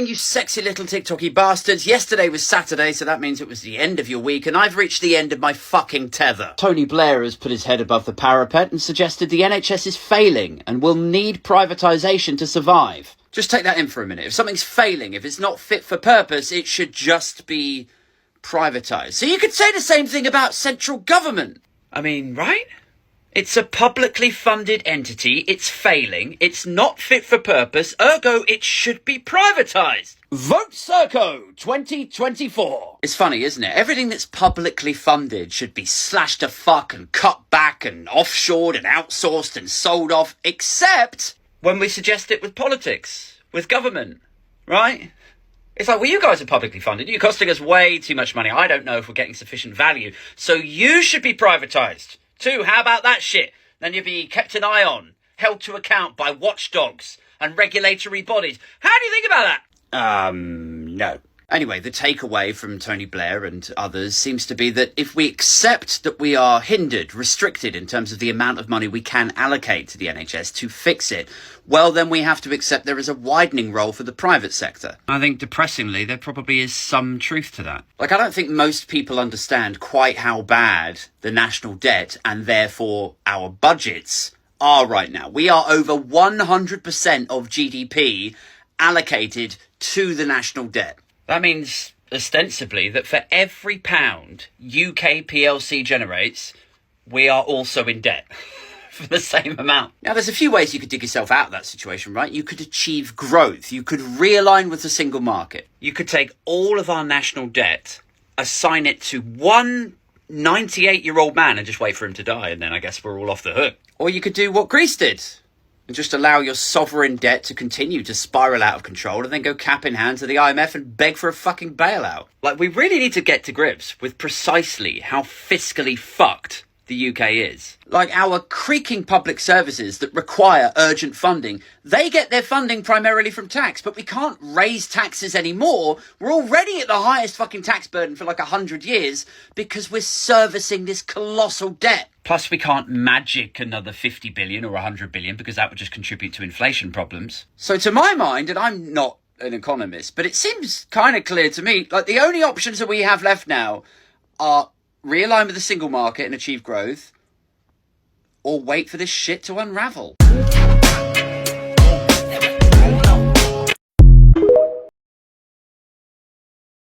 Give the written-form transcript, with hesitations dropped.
You sexy little TikToky bastards. Yesterday was Saturday, so that means it was the end of your week, and I've reached the end of my fucking tether. Tony Blair has put his head above the parapet and suggested the NHS is failing and will need privatisation to survive. Just take that in for a minute. If something's failing, if it's not fit for purpose, it should just be privatised. So you could say the same thing about central government. I mean, right? It's a publicly funded entity, it's failing, it's not fit for purpose, ergo it should be privatised. Vote Serco 2024. It's funny, isn't it? Everything that's publicly funded should be slashed to fuck and cut back and offshored and outsourced and sold off, except when we suggest it with politics, with government, right? It's like, well, you guys are publicly funded. You're costing us way too much money. I don't know if we're getting sufficient value. So you should be privatised. Too, how about that shit? Then you'll be kept an eye on, held to account by watchdogs and regulatory bodies. How do you think about that? No. Anyway, the takeaway from Tony Blair and others seems to be that if we accept that we are hindered, restricted in terms of the amount of money we can allocate to the NHS to fix it, well, then we have to accept there is a widening role for the private sector. I think, depressingly, there probably is some truth to that. Like, I don't think most people understand quite how bad the national debt and therefore our budgets are right now. We are over 100% of GDP allocated to the national debt. That means, ostensibly, that for every pound UK PLC generates, we are also in debt for the same amount. Now, there's a few ways you could dig yourself out of that situation, right? You could achieve growth. You could realign with the single market. You could take all of our national debt, assign it to one 98-year-old man and just wait for him to die, and then I guess we're all off the hook. Or you could do what Greece did and just allow your sovereign debt to continue to spiral out of control and then go cap in hand to the IMF and beg for a fucking bailout. Like, we really need to get to grips with precisely how fiscally fucked the UK is. Like, our creaking public services that require urgent funding, they get their funding primarily from tax, but we can't raise taxes anymore. We're already at the highest fucking tax burden for like 100 years because we're servicing this colossal debt. Plus, we can't magic another 50 billion or 100 billion because that would just contribute to inflation problems. So to my mind, and I'm not an economist, but it seems kind of clear to me, like, the only options that we have left now are realign with the single market and achieve growth, or wait for this shit to unravel.